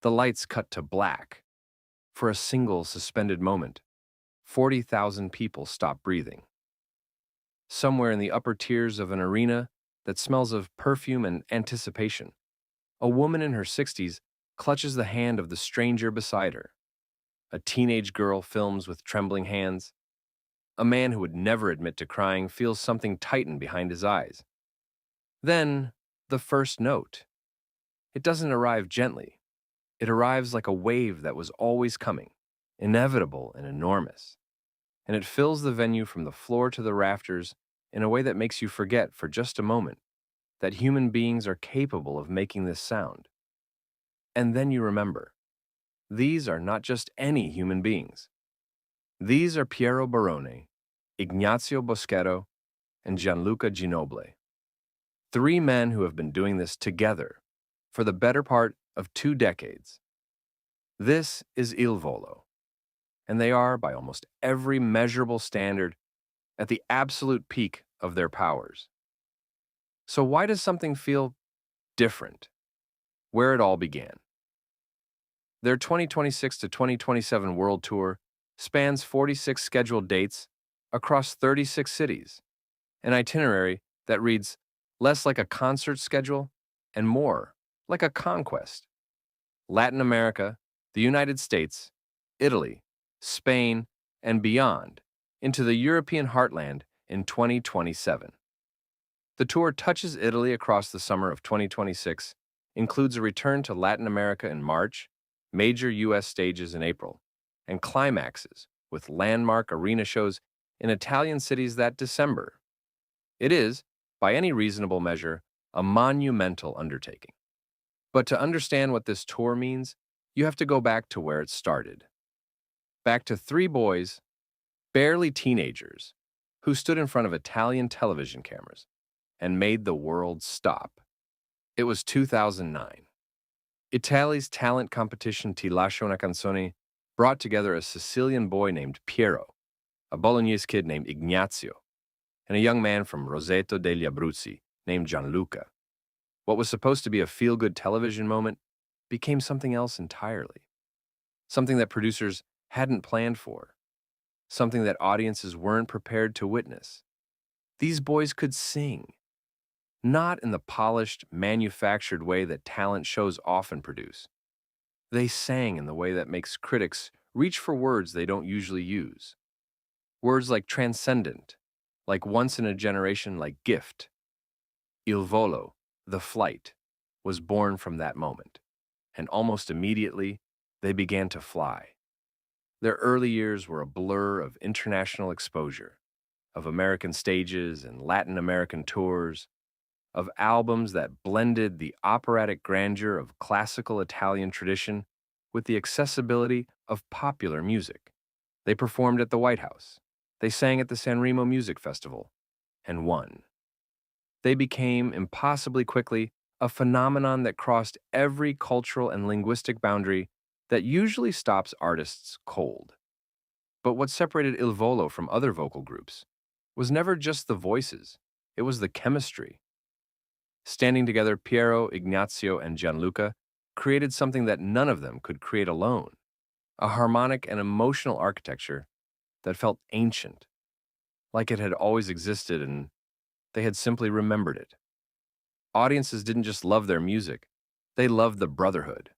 The lights cut to black. For a single suspended moment, 40,000 people stop breathing. Somewhere in the upper tiers of an arena that smells of perfume and anticipation, a woman in her 60s clutches the hand of the stranger beside her. A teenage girl films with trembling hands. A man who would never admit to crying feels something tighten behind his eyes. Then, the first note. It doesn't arrive gently. It arrives like a wave that was always coming, inevitable and enormous. And it fills the venue from the floor to the rafters in a way that makes you forget for just a moment that human beings are capable of making this sound. And then you remember, these are not just any human beings. These are Piero Barone, Ignazio Boschetto, and Gianluca Ginoble. Three men who have been doing this together for the better part of 2 decades. This is Il Volo, and they are, by almost every measurable standard, at the absolute peak of their powers. So why does something feel different? Where it all began. Their 2026 to 2027 World Tour spans 46 scheduled dates across 36 cities, an itinerary that reads less like a concert schedule and more like a conquest. Latin America, the United States, Italy, Spain, and beyond into the European heartland in 2027. The tour touches Italy across the summer of 2026, includes a return to Latin America in March, major U.S. stages in April, and climaxes with landmark arena shows in Italian cities that December. It is, by any reasonable measure, a monumental undertaking. But to understand what this tour means, you have to go back to where it started. Back to 3 boys, barely teenagers, who stood in front of Italian television cameras and made the world stop. It was 2009. Italy's talent competition Ti lascio una canzone brought together a Sicilian boy named Piero, a Bolognese kid named Ignazio, and a young man from Roseto degli Abruzzi named Gianluca. What was supposed to be a feel-good television moment became something else entirely. Something that producers hadn't planned for. Something that audiences weren't prepared to witness. These boys could sing. Not in the polished, manufactured way that talent shows often produce. They sang in the way that makes critics reach for words they don't usually use. Words like transcendent, like once in a generation, like gift. Il Volo, the flight, was born from that moment, and almost immediately, they began to fly. Their early years were a blur of international exposure, of American stages and Latin American tours, of albums that blended the operatic grandeur of classical Italian tradition with the accessibility of popular music. They performed at the White House. They sang at the Sanremo Music Festival and won. They became, impossibly quickly, a phenomenon that crossed every cultural and linguistic boundary that usually stops artists cold. But what separated Il Volo from other vocal groups was never just the voices, it was the chemistry. Standing together, Piero, Ignazio, and Gianluca created something that none of them could create alone, a harmonic and emotional architecture that felt ancient, like it had always existed and they had simply remembered it. Audiences didn't just love their music, they loved the brotherhood.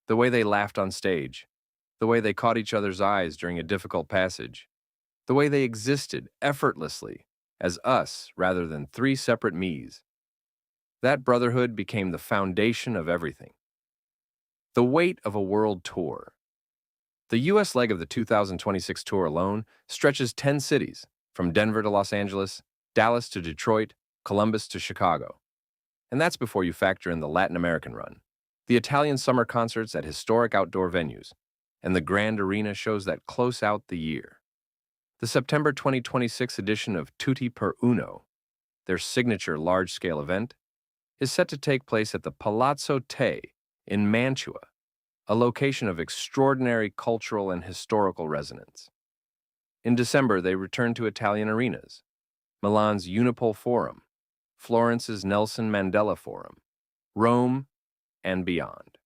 The way they laughed on stage, the way they caught each other's eyes during a difficult passage, the way they existed effortlessly as us rather than 3 separate me's. That brotherhood became the foundation of everything. The weight of a world tour. The U.S. leg of the 2026 tour alone stretches 10 cities, from Denver to Los Angeles, Dallas to Detroit, Columbus to Chicago. And that's before you factor in the Latin American run, the Italian summer concerts at historic outdoor venues, and the grand arena shows that close out the year. The September 2026 edition of Tutti per Uno, their signature large-scale event, is set to take place at the Palazzo Te in Mantua, a location of extraordinary cultural and historical resonance. In December, they return to Italian arenas, Milan's Unipol Forum, Florence's Nelson Mandela Forum, Rome, and beyond.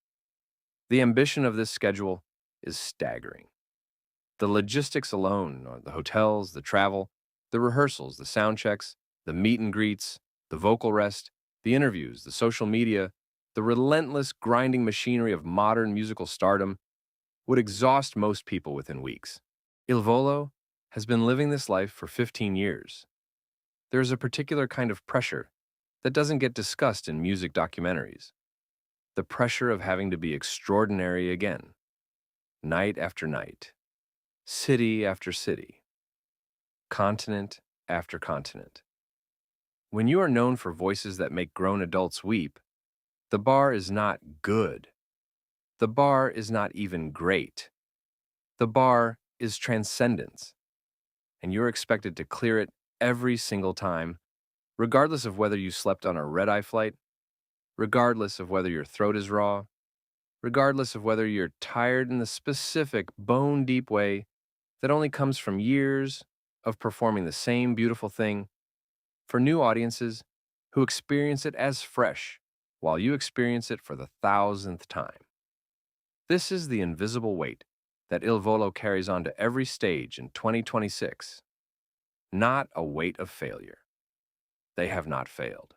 The ambition of this schedule is staggering. The logistics alone, or the hotels, the travel, the rehearsals, the sound checks, the meet and greets, the vocal rest, the interviews, the social media, the relentless grinding machinery of modern musical stardom would exhaust most people within weeks. Il Volo has been living this life for 15 years. There is a particular kind of pressure that doesn't get discussed in music documentaries. The pressure of having to be extraordinary again, night after night, city after city, continent after continent. When you are known for voices that make grown adults weep, the bar is not good. The bar is not even great. The bar is transcendence, and you're expected to clear it every single time, regardless of whether you slept on a red-eye flight, regardless of whether your throat is raw, regardless of whether you're tired in the specific bone-deep way that only comes from years of performing the same beautiful thing for new audiences who experience it as fresh while you experience it for the thousandth time. This is the invisible weight that Il Volo carries onto every stage in 2026. Not a weight of failure. They have not failed.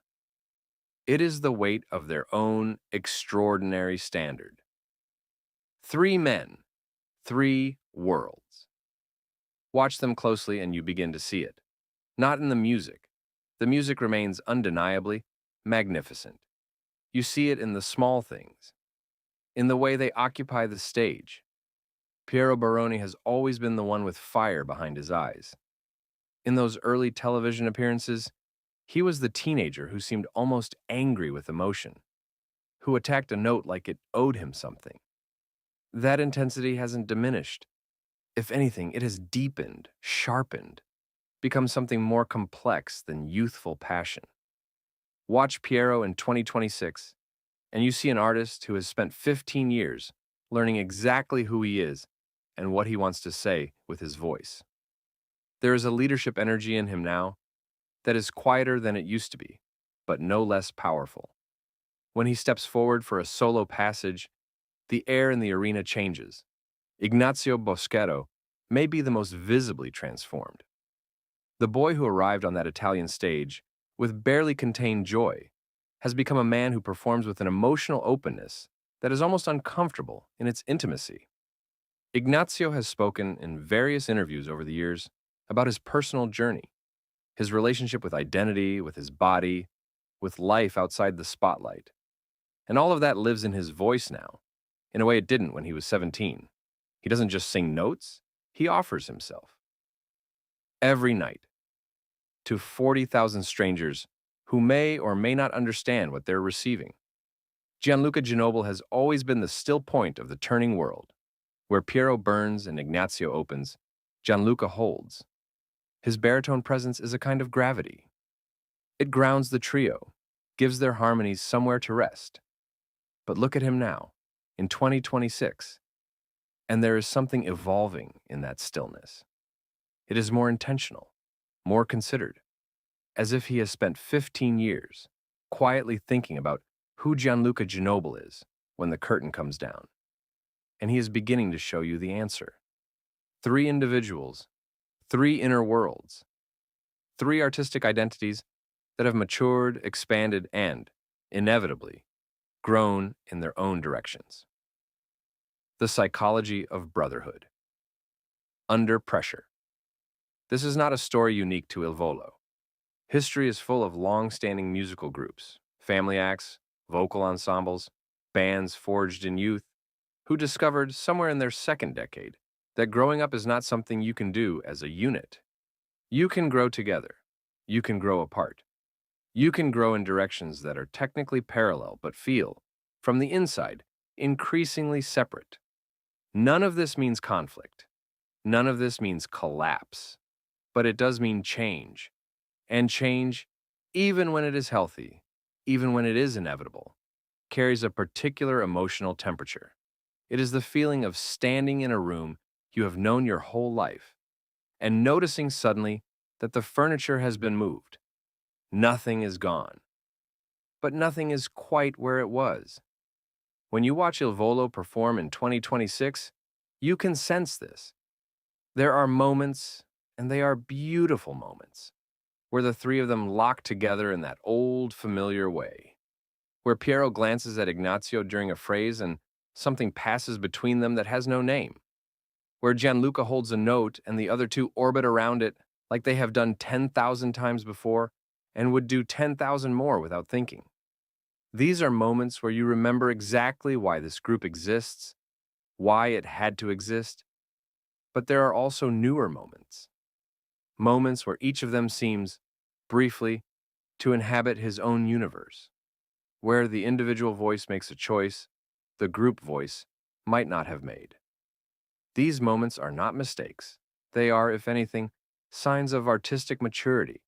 It is the weight of their own extraordinary standard. 3 men, 3 worlds. Watch them closely and you begin to see it. Not in the music. The music remains undeniably magnificent. You see it in the small things, in the way they occupy the stage. Piero Baroni has always been the one with fire behind his eyes. In those early television appearances, he was the teenager who seemed almost angry with emotion, who attacked a note like it owed him something. That intensity hasn't diminished. If anything, it has deepened, sharpened, become something more complex than youthful passion. Watch Piero in 2026, and you see an artist who has spent 15 years learning exactly who he is and what he wants to say with his voice. There is a leadership energy in him now that is quieter than it used to be, but no less powerful. When he steps forward for a solo passage, the air in the arena changes. Ignazio Boschetto may be the most visibly transformed. The boy who arrived on that Italian stage with barely contained joy has become a man who performs with an emotional openness that is almost uncomfortable in its intimacy. Ignazio has spoken in various interviews over the years about his personal journey, his relationship with identity, with his body, with life outside the spotlight. And all of that lives in his voice now, in a way it didn't when he was 17. He doesn't just sing notes, he offers himself. Every night, to 40,000 strangers who may or may not understand what they're receiving. Gianluca Ginobili has always been the still point of the turning world. Where Piero burns and Ignazio opens, Gianluca holds. His baritone presence is a kind of gravity. It grounds the trio, gives their harmonies somewhere to rest. But look at him now, in 2026, and there is something evolving in that stillness. It is more intentional, more considered, as if he has spent 15 years quietly thinking about who Gianluca Ginobili is when the curtain comes down. And he is beginning to show you the answer. 3 individuals, 3 inner worlds, 3 artistic identities that have matured, expanded, and, inevitably, grown in their own directions. The psychology of brotherhood. Under pressure. This is not a story unique to Il Volo. History is full of long-standing musical groups, family acts, vocal ensembles, bands forged in youth, who discovered somewhere in their second decade that growing up is not something you can do as a unit. You can grow together. You can grow apart. You can grow in directions that are technically parallel but feel, from the inside, increasingly separate. None of this means conflict. None of this means collapse. But it does mean change. And change, even when it is healthy, even when it is inevitable, carries a particular emotional temperature. It is the feeling of standing in a room you have known your whole life and noticing suddenly that the furniture has been moved. Nothing is gone, but nothing is quite where it was. When you watch Il Volo perform in 2026, you can sense this. There are moments, and they are beautiful moments, where the three of them lock together in that old, familiar way, where Piero glances at Ignazio during a phrase and something passes between them that has no name, where Gianluca holds a note and the other two orbit around it like they have done 10,000 times before and would do 10,000 more without thinking. These are moments where you remember exactly why this group exists, why it had to exist, but there are also newer moments. Moments where each of them seems, briefly, to inhabit his own universe, where the individual voice makes a choice the group voice might not have made. These moments are not mistakes. They are, if anything, signs of artistic maturity,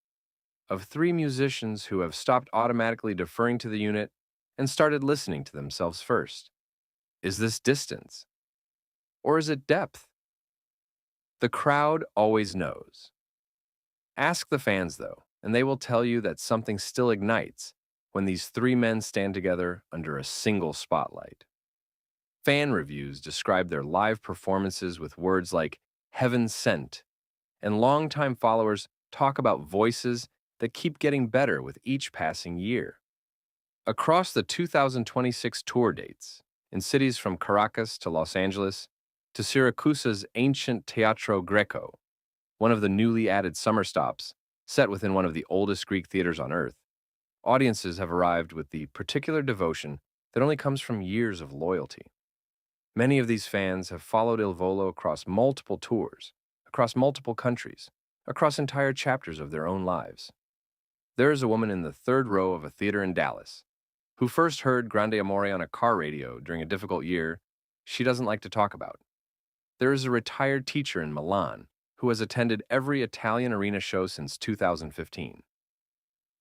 of three musicians who have stopped automatically deferring to the unit and started listening to themselves first. Is this distance? Or is it depth? The crowd always knows. Ask the fans, though, and they will tell you that something still ignites when these three men stand together under a single spotlight. Fan reviews describe their live performances with words like heaven sent, and longtime followers talk about voices that keep getting better with each passing year. Across the 2026 tour dates, in cities from Caracas to Los Angeles to Syracuse's ancient Teatro Greco, one of the newly added summer stops, set within one of the oldest Greek theaters on earth, audiences have arrived with the particular devotion that only comes from years of loyalty. Many of these fans have followed Il Volo across multiple tours, across multiple countries, across entire chapters of their own lives. There is a woman in the third row of a theater in Dallas who first heard Grande Amore on a car radio during a difficult year she doesn't like to talk about. There is a retired teacher in Milan who has attended every Italian arena show since 2015.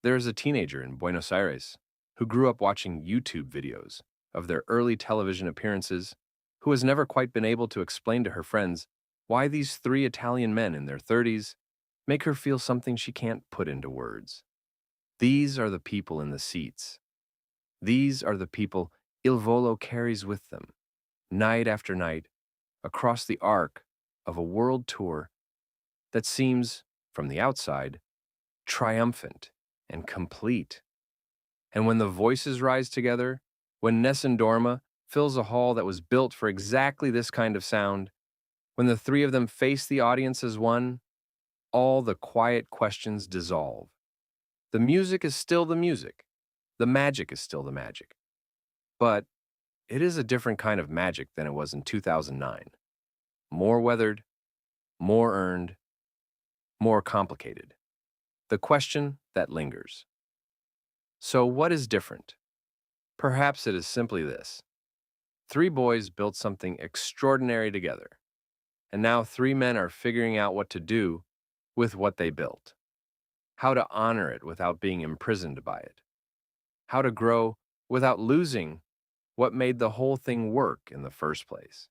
There is a teenager in Buenos Aires who grew up watching YouTube videos of their early television appearances, who has never quite been able to explain to her friends why these three Italian men in their 30s make her feel something she can't put into words. These are the people in the seats. These are the people Il Volo carries with them, night after night, across the arc of a world tour that seems, from the outside, triumphant and complete. And when the voices rise together, when Nessun Dorma fills a hall that was built for exactly this kind of sound, when the three of them face the audience as one, all the quiet questions dissolve. The music is still the music. The magic is still the magic. But it is a different kind of magic than it was in 2009. More weathered, more earned, more complicated. The question that lingers. So what is different? Perhaps it is simply this. Three boys built something extraordinary together, and now three men are figuring out what to do with what they built. How to honor it without being imprisoned by it. How to grow without losing what made the whole thing work in the first place.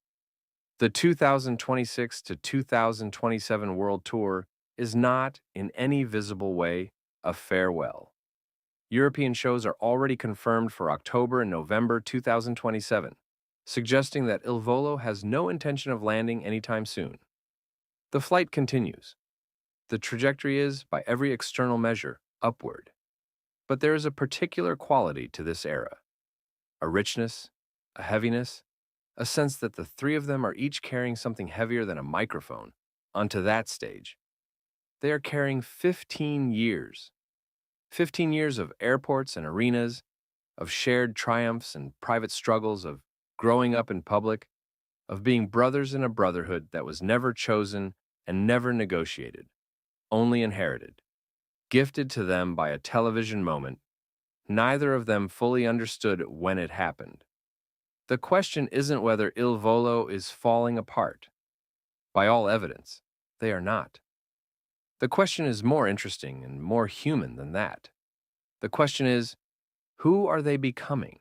The 2026 to 2027 World Tour is not, in any visible way, a farewell. European shows are already confirmed for October and November 2027, suggesting that Il Volo has no intention of landing anytime soon. The flight continues. The trajectory is, by every external measure, upward. But there is a particular quality to this era. A richness, a heaviness, a sense that the three of them are each carrying something heavier than a microphone onto that stage. They are carrying 15 years. 15 years of airports and arenas, of shared triumphs and private struggles, of growing up in public, of being brothers in a brotherhood that was never chosen and never negotiated, only inherited, gifted to them by a television moment. Neither of them fully understood when it happened. The question isn't whether Il Volo is falling apart. By all evidence, they are not. The question is more interesting and more human than that. The question is, who are they becoming?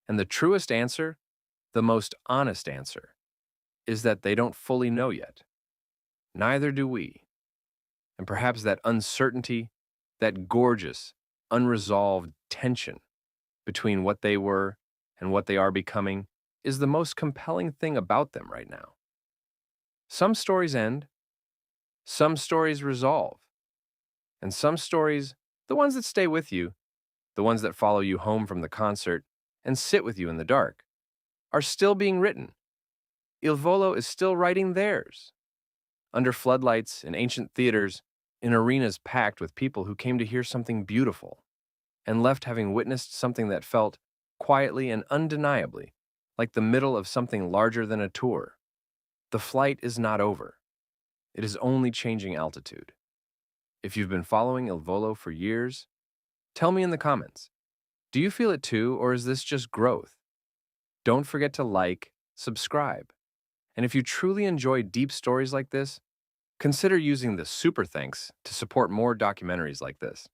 And the truest answer, the most honest answer, is that they don't fully know yet. Neither do we. And perhaps that uncertainty, that gorgeous, unresolved tension between what they were and what they are becoming is the most compelling thing about them right now. Some stories end, some stories resolve, and some stories, the ones that stay with you, the ones that follow you home from the concert and sit with you in the dark, are still being written. Il Volo is still writing theirs. Under floodlights, in ancient theaters, in arenas packed with people who came to hear something beautiful and left having witnessed something that felt, quietly and undeniably, like the middle of something larger than a tour. The flight is not over. It is only changing altitude. If you've been following Il Volo for years, tell me in the comments. Do you feel it too, or is this just growth? Don't forget to like, subscribe. And if you truly enjoy deep stories like this, consider using the super thanks to support more documentaries like this.